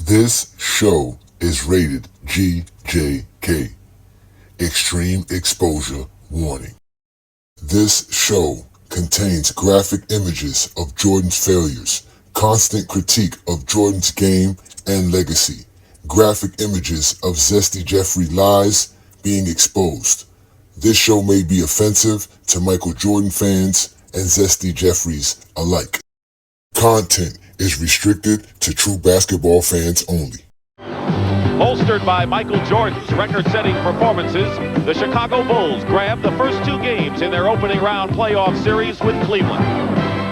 This show is rated GJK. Extreme exposure warning. This show contains graphic images of Jordan's failures, constant critique of Jordan's game and legacy, graphic images of Zesty Jeffrey lies being exposed. This show may be offensive to Michael Jordan fans and Zesty Jeffreys alike. Content is restricted to true basketball fans only. Bolstered by Michael Jordan's record-setting performances, the Chicago Bulls grabbed the first two games in their opening round playoff series with Cleveland.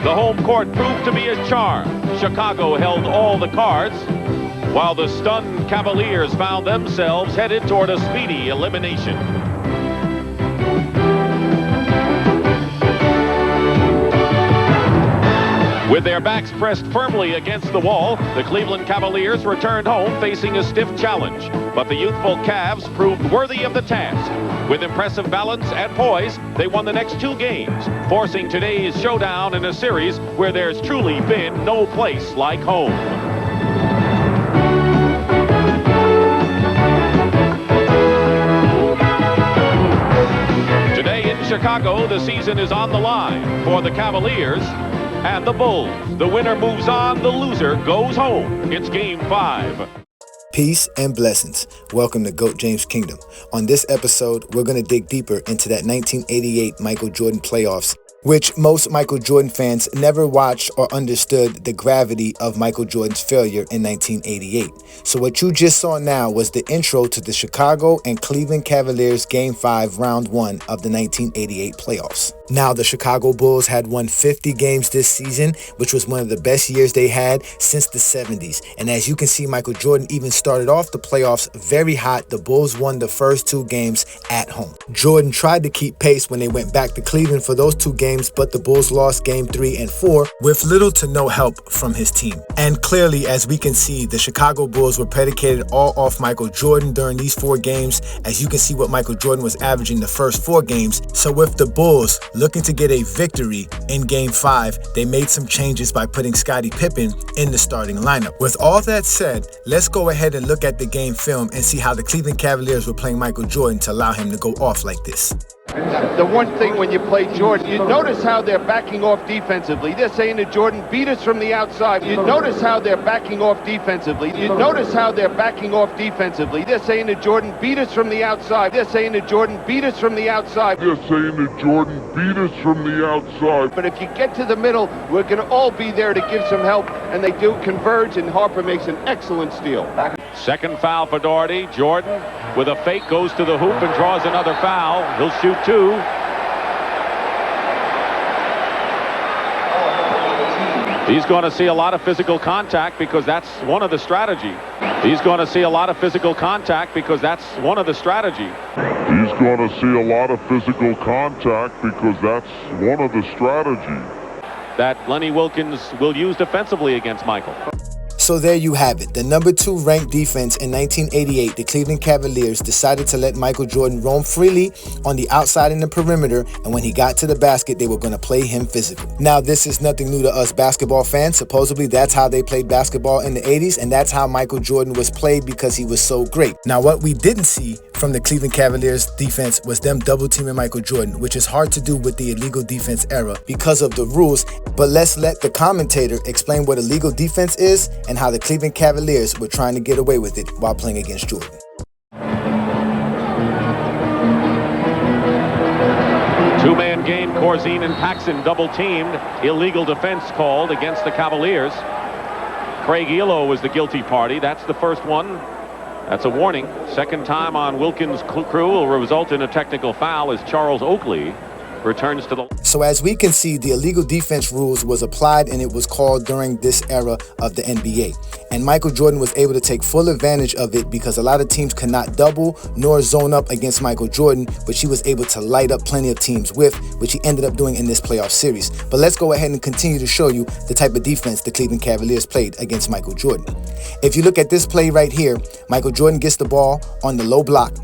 The home court proved to be a charm. Chicago held all the cards, while the stunned Cavaliers found themselves headed toward a speedy elimination. With their backs pressed firmly against the wall, the Cleveland Cavaliers returned home facing a stiff challenge. But the youthful Cavs proved worthy of the task. With impressive balance and poise, they won the next two games, forcing today's showdown in a series where there's truly been no place like home. Today in Chicago, the season is on the line for the Cavaliers and the Bulls. The winner moves on, the loser goes home. It's Game 5. Peace and blessings. Welcome to GOAT James Kingdom. On this episode, we're going to dig deeper into that 1988 Michael Jordan playoffs, which most Michael Jordan fans never watched or understood the gravity of Michael Jordan's failure in 1988. So what you just saw now was the intro to the Chicago and Cleveland Cavaliers Game 5 Round 1 of the 1988 playoffs. Now, the Chicago Bulls had won 50 games this season, which was one of the best years they had since the 70s. And as you can see, Michael Jordan even started off the playoffs very hot. The Bulls won the first two games at home. Jordan tried to keep pace when they went back to Cleveland for those two games, but the Bulls lost Game 3 and 4 with little to no help from his team. And clearly, as we can see, the Chicago Bulls were predicated all off Michael Jordan during these 4 games. As you can see what Michael Jordan was averaging the first 4 games. So with the Bulls looking to get a victory in Game 5, they made some changes by putting Scottie Pippen in the starting lineup. With all that said, let's go ahead and look at the game film and see how the Cleveland Cavaliers were playing Michael Jordan to allow him to go off like this. The one thing when you play Jordan, you notice how they're backing off defensively. They're saying to Jordan, beat us from the outside. You notice how they're backing off defensively. You notice how they're backing off defensively. They're saying to Jordan, beat us from the outside. They're saying to Jordan, beat us from the outside. They're saying to Jordan, beat us from the outside. But if you get to the middle, we're going to all be there to give some help. And they do converge, and Harper makes an excellent steal. Second foul for Doherty. Jordan, with a fake, goes to the hoop and draws another foul. He'll shoot 2. He's going to see a lot of physical contact because that's one of the strategy. He's going to see a lot of physical contact because that's one of the strategy. He's going to see a lot of physical contact because that's one of the strategy that Lenny Wilkens will use defensively against Michael. So there you have it. The number 2 ranked defense in 1988, the Cleveland Cavaliers decided to let Michael Jordan roam freely on the outside in the perimeter, and when he got to the basket, they were going to play him physical. Now, this is nothing new to us basketball fans. Supposedly, that's how they played basketball in the 80s, and that's how Michael Jordan was played because he was so great. Now, what we didn't see from the Cleveland Cavaliers defense was them double-teaming Michael Jordan, which is hard to do with the illegal defense era because of the rules. But let's let the commentator explain what illegal defense is and how the Cleveland Cavaliers were trying to get away with it while playing against Jordan. Two-man game, Corzine and Paxson double-teamed. Illegal defense called against the Cavaliers. Craig Elo was the guilty party. That's the first one. That's a warning. Second time on Wilkins' crew will result in a technical foul as Charles Oakley returns to the... So as we can see, the illegal defense rules was applied and it was called during this era of the NBA. And Michael Jordan was able to take full advantage of it because a lot of teams could not double nor zone up against Michael Jordan, which he was able to light up plenty of teams with, which he ended up doing in this playoff series. But let's go ahead and continue to show you the type of defense the Cleveland Cavaliers played against Michael Jordan. If you look at this play right here, Michael Jordan gets the ball on the low block,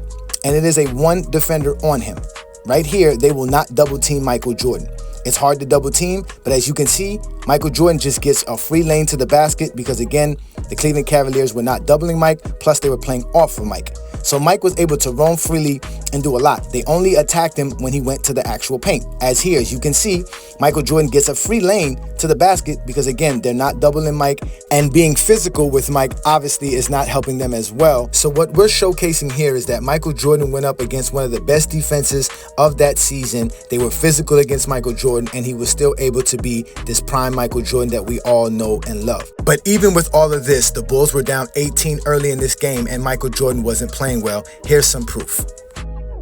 and it is a 1 defender on him. Right here, they will not double team Michael Jordan. It's hard to double team, but as you can see, Michael Jordan just gets a free lane to the basket because, again, the Cleveland Cavaliers were not doubling Mike, plus they were playing off of Mike. So Mike was able to roam freely and do a lot. They only attacked him when he went to the actual paint. As here, as you can see, Michael Jordan gets a free lane to the basket because, again, they're not doubling Mike, and being physical with Mike obviously is not helping them as well. So what we're showcasing here is that Michael Jordan went up against one of the best defenses of that season. They were physical against Michael Jordan, and he was still able to be this prime Michael Jordan that we all know and love. But even with all of this, the Bulls were down 18 early in this game, and Michael Jordan wasn't playing well. Here's some proof.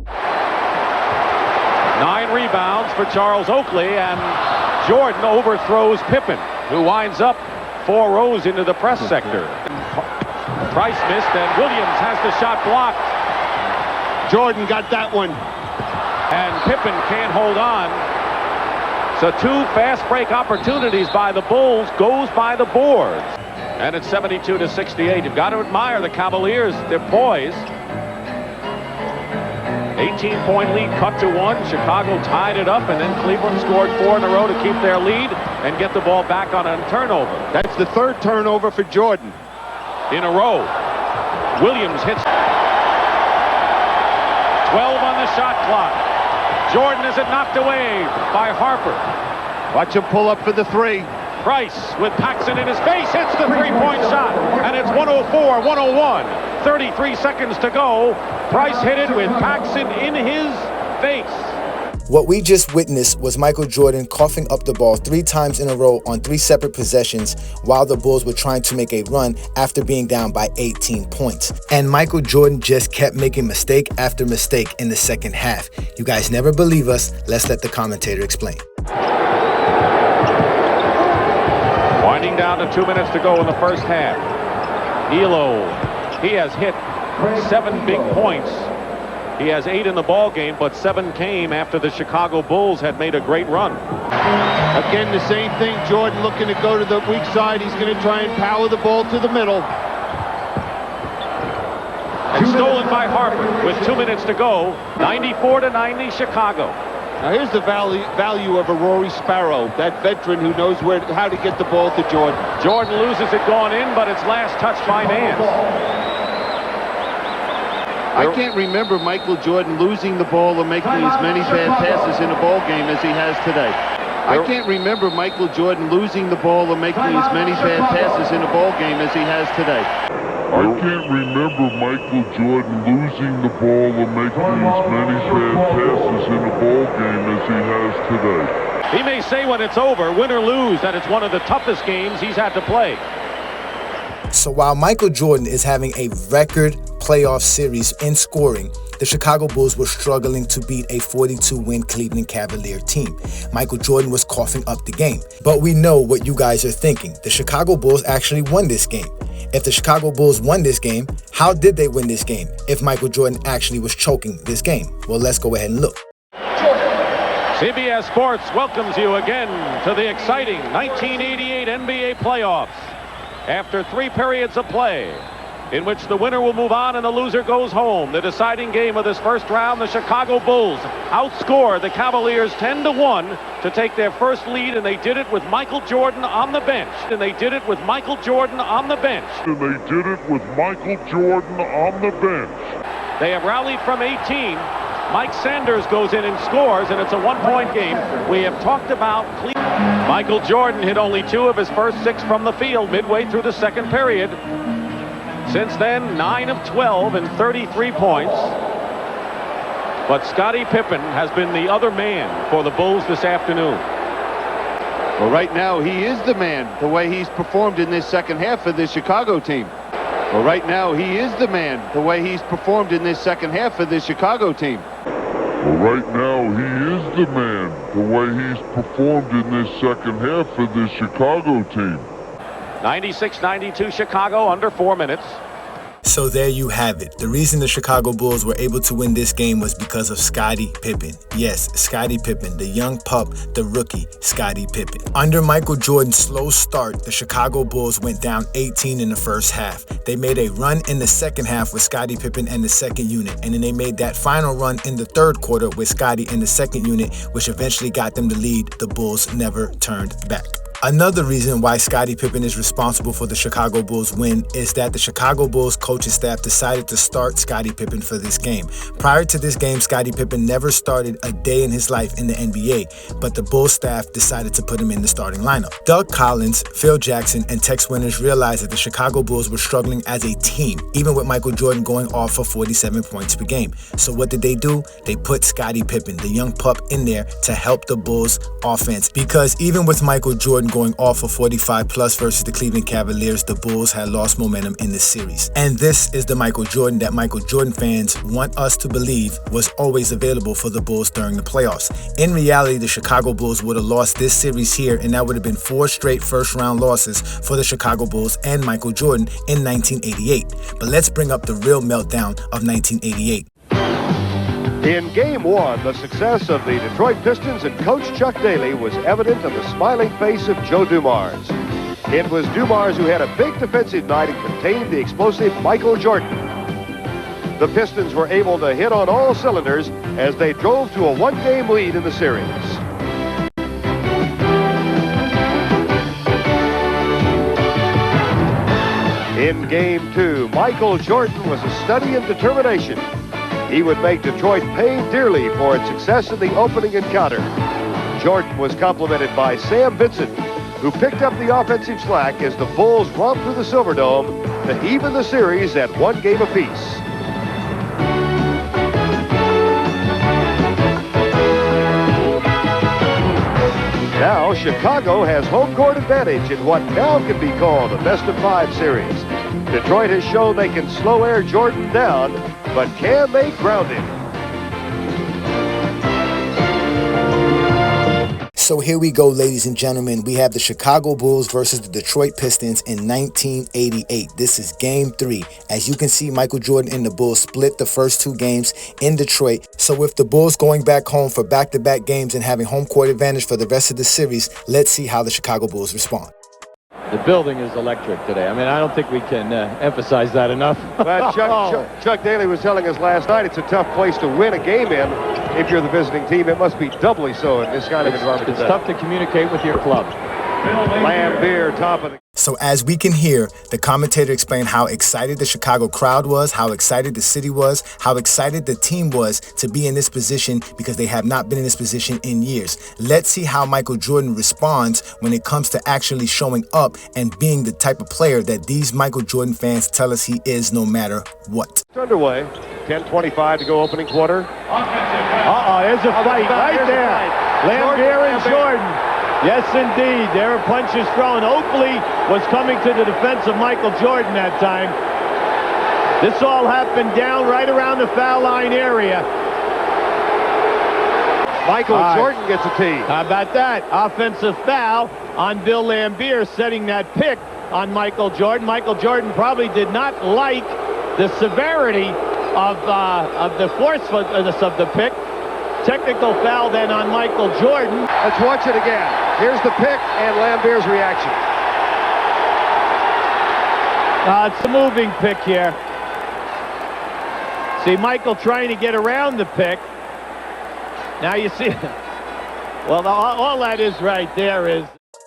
9 rebounds for Charles Oakley, and Jordan overthrows Pippen, who winds up 4 rows into the press sector. Price missed, and Williams has the shot blocked. Jordan got that one. And Pippen can't hold on. So 2 fast break opportunities by the Bulls goes by the boards. And it's 72-68. You've got to admire the Cavaliers. They're poised. 18-point lead cut to 1. Chicago tied it up, and then Cleveland scored 4 in a row to keep their lead and get the ball back on a turnover. That's the 3rd turnover for Jordan in a row. Williams hits 12 on the shot clock. Jordan has it knocked away by Harper. Watch him pull up for the 3. Price with Paxson in his face hits the 3-point shot, and it's 104-101. 33 seconds to go. Price hit it with Paxson in his face. What we just witnessed was Michael Jordan coughing up the ball 3 times in a row on 3 separate possessions while the Bulls were trying to make a run after being down by 18 points. And Michael Jordan just kept making mistake after mistake in the second half. You guys never believe us. Let's let the commentator explain. Winding down to 2 minutes to go in the first half. Elo, he has hit 7 big points. He has 8 in the ball game, but 7 came after the Chicago Bulls had made a great run. Again, the same thing. Jordan looking to go to the weak side. He's going to try and power the ball to the middle. And stolen by Harper with 2 minutes to go. 94-90 Chicago. Now here's the value of a Rory Sparrow, that veteran who knows how to get the ball to Jordan. Jordan loses it going in, but it's last touched by Nance. I can't remember Michael Jordan losing the ball or making as many bad passes in a ball game as he has today. I can't remember Michael Jordan losing the ball or making as many bad passes in a ball game as he has today. I can't remember Michael Jordan losing the ball or making as many bad passes in a ball game as he has today. He may say when it's over, win or lose, that it's one of the toughest games he's had to play. So while Michael Jordan is having a record playoff series in scoring, the Chicago Bulls were struggling to beat a 42-win Cleveland Cavalier team. Michael Jordan was coughing up the game. But we know what you guys are thinking. The Chicago Bulls actually won this game. If the Chicago Bulls won this game, how did they win this game if Michael Jordan actually was choking this game? Well, let's go ahead and look. CBS Sports welcomes you again to the exciting 1988 NBA playoffs. After 3 periods of play, in which the winner will move on and the loser goes home. The deciding game of this first round, the Chicago Bulls outscored the Cavaliers 10-1 to take their first lead, and they did it with Michael Jordan on the bench. And they did it with Michael Jordan on the bench. And they did it with Michael Jordan on the bench. They have rallied from 18. Mike Sanders goes in and scores, and it's a 1-point game. We have talked about Cleveland. Michael Jordan hit only 2 of his first 6 from the field midway through the second period. Since then, 9 of 12 and 33 points. But Scottie Pippen has been the other man for the Bulls this afternoon. Well, right now, he is the man, the way he's performed in this second half for this Chicago team. Well, right now, he is the man, the way he's performed in this second half for this Chicago team. Well, right now, he is the man, the way he's performed in this second half for this Chicago team. 96-92 Chicago, under 4 minutes. So there you have it. The reason the Chicago Bulls were able to win this game was because of Scottie Pippen. Yes, Scottie Pippen, the young pup, the rookie, Scottie Pippen. Under Michael Jordan's slow start, the Chicago Bulls went down 18 in the first half. They made a run in the second half with Scottie Pippen and the second unit, and then they made that final run in the third quarter with Scottie and the second unit, which eventually got them the lead. The Bulls never turned back. Another reason why Scottie Pippen is responsible for the Chicago Bulls win is that the Chicago Bulls coaching staff decided to start Scottie Pippen for this game. Prior to this game, Scottie Pippen never started a day in his life in the NBA, but the Bulls staff decided to put him in the starting lineup. Doug Collins, Phil Jackson, and Tex Winters realized that the Chicago Bulls were struggling as a team, even with Michael Jordan going off for 47 points per game. So what did they do? They put Scottie Pippen, the young pup, in there to help the Bulls offense, because even with Michael Jordan going off for 45 plus versus the Cleveland Cavaliers, the Bulls had lost momentum in this series. And this is the Michael Jordan that Michael Jordan fans want us to believe was always available for the Bulls during the playoffs. In reality, the Chicago Bulls would have lost this series here, and that would have been 4 straight first-round losses for the Chicago Bulls and Michael Jordan in 1988. But let's bring up the real meltdown of 1988. In Game 1, the success of the Detroit Pistons and Coach Chuck Daly was evident in the smiling face of Joe Dumars. It was Dumars who had a big defensive night and contained the explosive Michael Jordan. The Pistons were able to hit on all cylinders as they drove to a 1-game lead in the series. In Game 2, Michael Jordan was a study in determination. He would make Detroit pay dearly for its success in the opening encounter. Jordan was complimented by Sam Vincent, who picked up the offensive slack as the Bulls romped through the Silverdome to even the series at 1 game apiece. Now, Chicago has home court advantage in what now can be called a best-of-5 series. Detroit has shown they can slow Air Jordan down, but can they ground him? So here we go, ladies and gentlemen. We have the Chicago Bulls versus the Detroit Pistons in 1988. This is Game 3. As you can see, Michael Jordan and the Bulls split the first 2 games in Detroit. So with the Bulls going back home for back-to-back games and having home court advantage for the rest of the series, let's see how the Chicago Bulls respond. The building is electric today. I mean, I don't think we can emphasize that enough. Well, Chuck Daly was telling us last night it's a tough place to win a game in. If you're the visiting team, it must be doubly so in this kind of environment. It's tough to communicate with your club. Lambeer, top of the... So as we can hear, the commentator explained how excited the Chicago crowd was, how excited the city was, how excited the team was to be in this position because they have not been in this position in years. Let's see how Michael Jordan responds when it comes to actually showing up and being the type of player that these Michael Jordan fans tell us he is no matter what. It's underway. 10:25 to go opening quarter. There's a fight right there. Lambeer and Jordan. Yes, indeed. There were punches thrown. Oakley was coming to the defense of Michael Jordan that time. This all happened down right around the foul line area. Michael Jordan gets a tee. How about that? Offensive foul on Bill Lambeer, setting that pick on Michael Jordan. Michael Jordan probably did not like the severity of the forcefulness of the pick. Technical foul then on Michael Jordan. Let's watch it again. Here's the pick and Lambeer's reaction. It's a moving pick here. See Michael trying to get around the pick. Now you see, well, all that is right there is.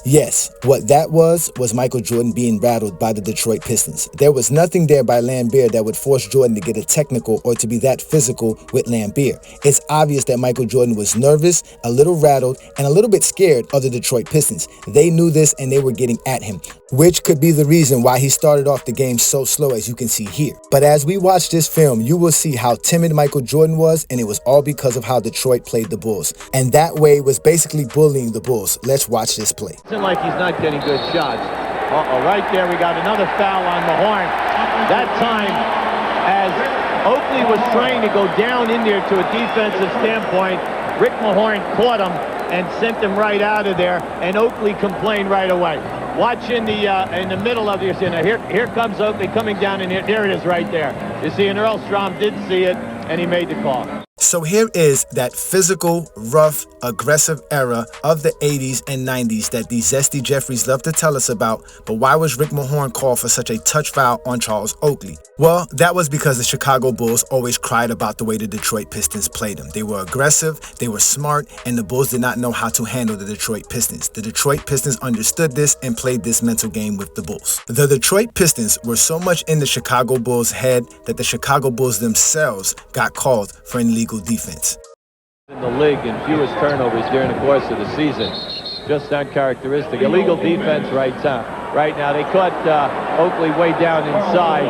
Yes, what that was Michael Jordan being rattled by the Detroit Pistons. There was nothing there by Lambeer that would force Jordan to get a technical or to be that physical with Lambeer. It's obvious that Michael Jordan was nervous, a little rattled, and a little bit scared of the Detroit Pistons. They knew this and they were getting at him, which could be the reason why he started off the game so slow, as you can see here. But as we watch this film, you will see how timid Michael Jordan was, and it was all because of how Detroit played the Bulls. And that way was basically bullying the Bulls. Let's watch this play. Isn't like he's not getting good shots. Right there, we got another foul on Mahorn. That time, as Oakley was trying to go down in there to a defensive standpoint, Rick Mahorn caught him and sent him right out of there, and Oakley complained right away. Watch in the middle of this. Here comes Oakley coming down, and there it is right there. You see, and Earl Strom did see it, and he made the call. So here is that physical, rough, aggressive era of the 80s and 90s that these Zesty Jeffreys love to tell us about. But why was Rick Mahorn called for such a touch foul on Charles Oakley? Well, that was because the Chicago Bulls always cried about the way the Detroit Pistons played them. They were aggressive, they were smart, and the Bulls did not know how to handle the Detroit Pistons. The Detroit Pistons understood this and played this mental game with the Bulls. The Detroit Pistons were so much in the Chicago Bulls' head that the Chicago Bulls themselves got called for an illegal defense. In the league in fewest turnovers during the course of the season. Just uncharacteristic. Illegal defense right now. They caught Oakley way down inside,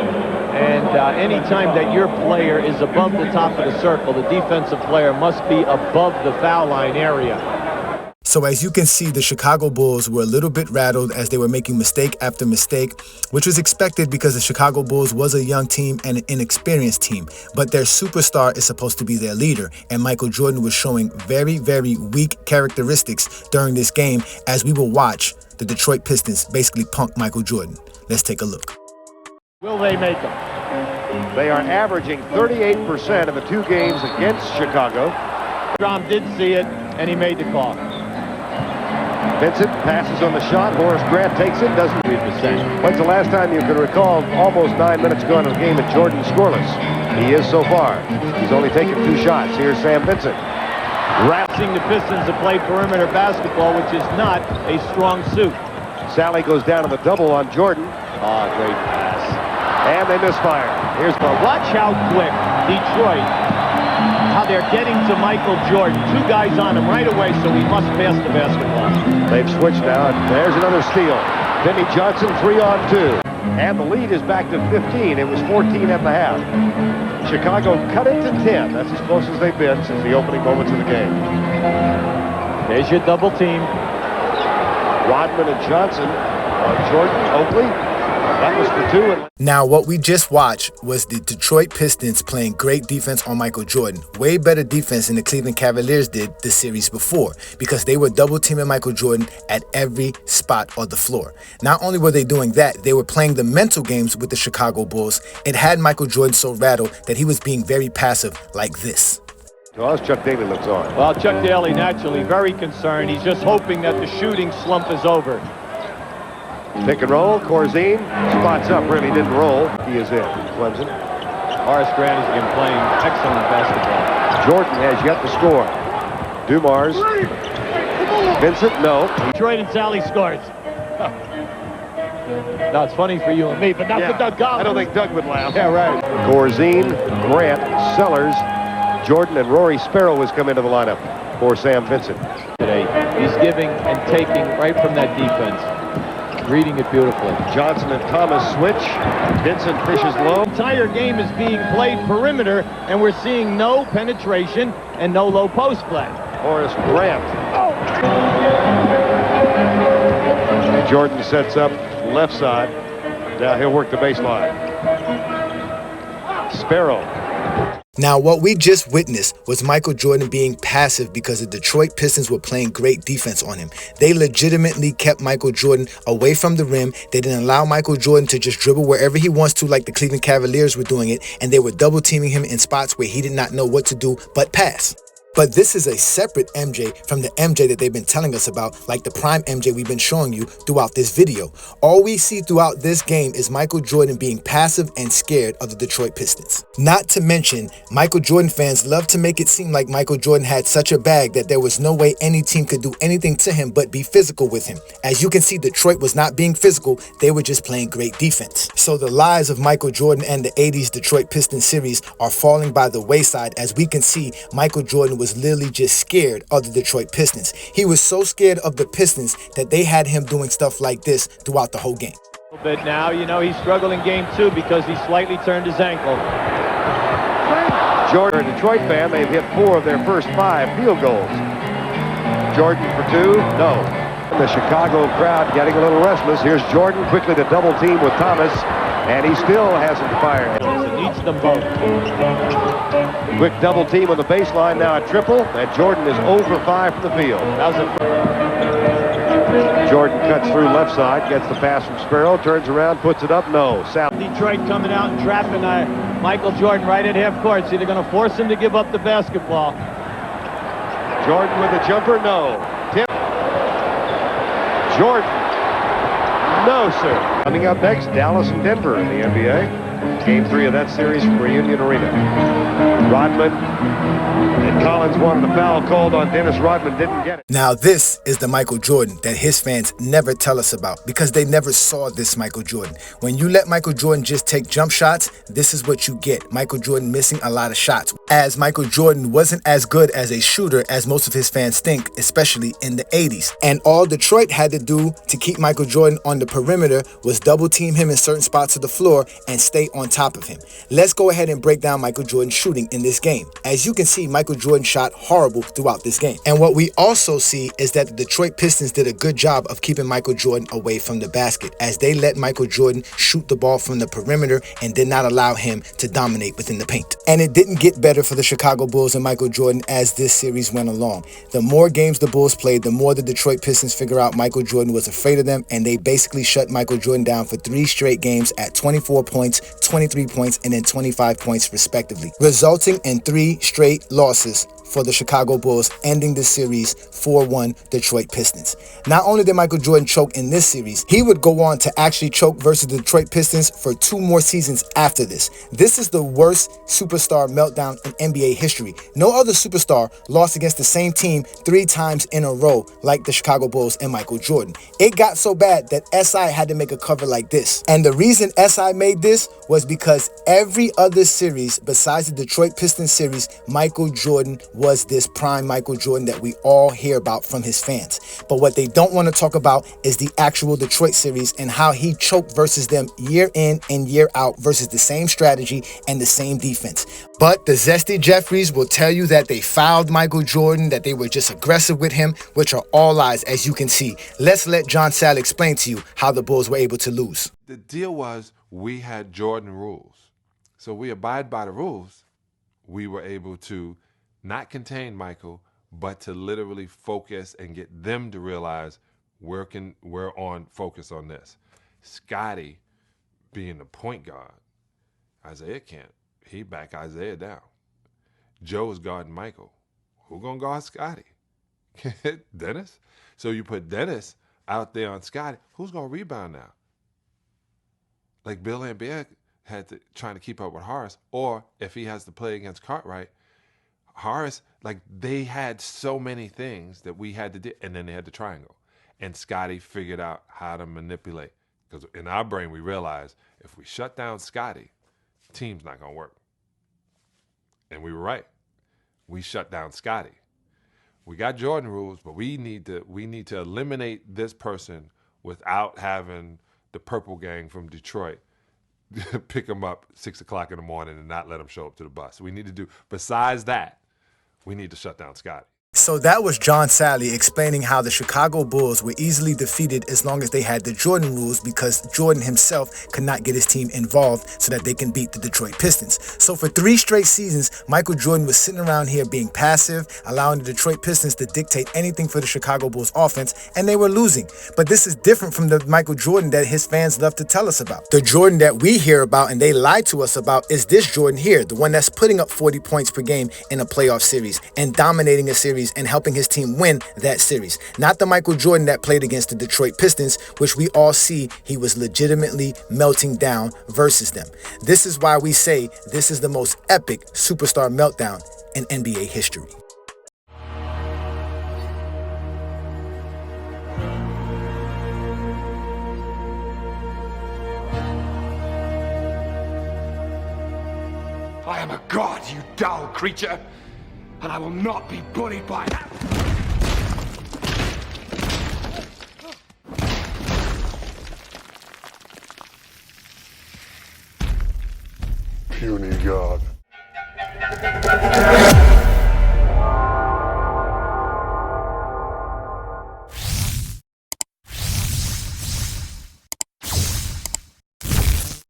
and anytime that your player is above the top of the circle, the defensive player must be above the foul line area. So as you can see, the Chicago Bulls were a little bit rattled as they were making mistake after mistake, which was expected because the Chicago Bulls was a young team and an inexperienced team. But their superstar is supposed to be their leader, and Michael Jordan was showing very, very weak characteristics during this game as we will watch the Detroit Pistons basically punk Michael Jordan. Let's take a look. Will they make them? They are averaging 38% in the two games against Chicago. Strom did see it, and he made the call. Vincent passes on the shot. Horace Grant takes it, doesn't 3%. When's the last time you can recall almost 9 minutes ago in the game and Jordan scoreless? He is so far. He's only taken 2 shots. Here's Sam Vincent. Rapping the Pistons to play perimeter basketball, which is not a strong suit. Sally goes down to the double on Jordan. Oh, great pass. And they misfire. Here's the watch how quick Detroit, how they're getting to Michael Jordan. 2 guys on him right away, so he must pass the basketball. They've switched now, and there's another steal. Vinnie Johnson, 3-on-2. And the lead is back to 15. It was 14 at the half. Chicago cut it to 10. That's as close as they've been since the opening moments of the game. There's your double team. Rodman and Johnson on Jordan, Oakley. That was for 2. Now, what we just watched was the Detroit Pistons playing great defense on Michael Jordan. Way better defense than the Cleveland Cavaliers did the series before, because they were double teaming Michael Jordan at every spot on the floor. Not only were they doing that, they were playing the mental games with the Chicago Bulls. It had Michael Jordan so rattled that he was being very passive like this. How's Chuck Daly looks on? Well, Chuck Daly naturally very concerned. He's just hoping that the shooting slump is over. Pick and roll. Corzine spots up. Really didn't roll. He is in. Clemson. Horace Grant has been playing excellent basketball. Jordan has yet to score. Dumars. Vincent, no. Detroit and Sally scores. No, it's funny for you and me, but not for Doug Collins. I don't think Doug would laugh. Yeah, right. Corzine, Grant, Sellers, Jordan, and Rory Sparrow has come into the lineup for Sam Vincent. Today, he's giving and taking right from that defense. Reading it beautifully. Johnson and Thomas switch. Vincent fishes low. The entire game is being played perimeter, and we're seeing no penetration and no low post play. Horace Grant. Jordan sets up left side. Now he'll work the baseline. Sparrow. Now, what we just witnessed was Michael Jordan being passive because the Detroit Pistons were playing great defense on him. They legitimately kept Michael Jordan away from the rim. They didn't allow Michael Jordan to just dribble wherever he wants to like the Cleveland Cavaliers were doing it, and they were double teaming him in spots where he did not know what to do but pass. But this is a separate MJ from the MJ that they've been telling us about, like the prime MJ we've been showing you throughout this video. All we see throughout this game is Michael Jordan being passive and scared of the Detroit Pistons. Not to mention, Michael Jordan fans love to make it seem like Michael Jordan had such a bag that there was no way any team could do anything to him but be physical with him. As you can see, Detroit was not being physical, they were just playing great defense. So the lies of Michael Jordan and the 80s Detroit Pistons series are falling by the wayside, as we can see Michael Jordan was literally just scared of the Detroit Pistons. He was so scared of the Pistons that they had him doing stuff like this throughout the whole game. A little bit now, you know, he's struggling game 2 because he slightly turned his ankle. Jordan, a Detroit fan, they've hit 4 of their first 5 field goals. Jordan for 2, no. The Chicago crowd getting a little restless. Here's Jordan quickly to double team with Thomas. And he still hasn't fired. He needs them both. Quick double team on the baseline, now a triple, and Jordan is 0 for 5 from the field. Jordan cuts through left side, gets the pass from Sparrow, turns around, puts it up, no. South. Detroit coming out and trapping Michael Jordan right at half court. So they're going to force him to give up the basketball. Jordan with a jumper, no. Tip. Jordan. No, sir. Coming up next, Dallas and Denver in the NBA. Game 3 of that series from Reunion Arena. Rodman and Collins wanted a foul called on Dennis Rodman, didn't get it. Now this is the Michael Jordan that his fans never tell us about because they never saw this Michael Jordan. When you let Michael Jordan just take jump shots, this is what you get. Michael Jordan missing a lot of shots. As Michael Jordan wasn't as good as a shooter as most of his fans think, especially in the 80s. And all Detroit had to do to keep Michael Jordan on the perimeter was double team him in certain spots of the floor and stay on top of him. Let's go ahead and break down Michael Jordan's shooting in this game. As you can see, Michael Jordan shot horrible throughout this game. And what we also see is that the Detroit Pistons did a good job of keeping Michael Jordan away from the basket as they let Michael Jordan shoot the ball from the perimeter and did not allow him to dominate within the paint. And it didn't get better for the Chicago Bulls and Michael Jordan as this series went along. The more games the Bulls played, the more the Detroit Pistons figure out Michael Jordan was afraid of them, and they basically shut Michael Jordan down for 3 straight games at 24 points, 23 points, and then 25 points respectively, resulting in 3 straight losses for the Chicago Bulls, ending the series 4-1 Detroit Pistons. Not only did Michael Jordan choke in this series, he would go on to actually choke versus the Detroit Pistons for 2 more seasons after this. This is the worst superstar meltdown in NBA history. No other superstar lost against the same team 3 times in a row like the Chicago Bulls and Michael Jordan. It got so bad that SI had to make a cover like this. And the reason SI made this was because every other series besides the Detroit Pistons series, Michael Jordan was this prime Michael Jordan that we all hear about from his fans. But what they don't want to talk about is the actual Detroit series and how he choked versus them year in and year out versus the same strategy and the same defense. But the Zesty Jeffreys will tell you that they fouled Michael Jordan, that they were just aggressive with him, which are all lies, as you can see. Let's let John Sally explain to you how the Bulls were able to lose. The deal was we had Jordan rules. So we abide by the rules. We were able to not contain Michael, but to literally focus and get them to realize we're on focus on this. Scotty being the point guard, Isaiah can't. He back Isaiah down. Joe's guarding Michael. Who gonna guard Scotty? Dennis? So you put Dennis out there on Scotty. Who's gonna rebound now? Like Bill Laimbeer had to trying to keep up with Horace, or if he has to play against Cartwright, Horace, like they had so many things that we had to do, and then they had the triangle. And Scotty figured out how to manipulate. Because in our brain, we realized if we shut down Scotty, the team's not going to work. And we were right. We shut down Scotty. We got Jordan rules, but we need to eliminate this person without having the Purple Gang from Detroit pick them up 6 o'clock in the morning and not let them show up to the bus. We need to do, besides that, we need to shut down Scotty. So that was John Sally explaining how the Chicago Bulls were easily defeated as long as they had the Jordan rules because Jordan himself could not get his team involved so that they can beat the Detroit Pistons. So for 3 straight seasons, Michael Jordan was sitting around here being passive, allowing the Detroit Pistons to dictate anything for the Chicago Bulls offense, and they were losing. But this is different from the Michael Jordan that his fans love to tell us about. The Jordan that we hear about and they lie to us about is this Jordan here, the one that's putting up 40 points per game in a playoff series and dominating a series and helping his team win that series. Not the Michael Jordan that played against the Detroit Pistons, which we all see he was legitimately melting down versus them. This is why we say this is the most epic superstar meltdown in NBA history. I am a god, you dull creature, and I will not be bullied by that. Puny God.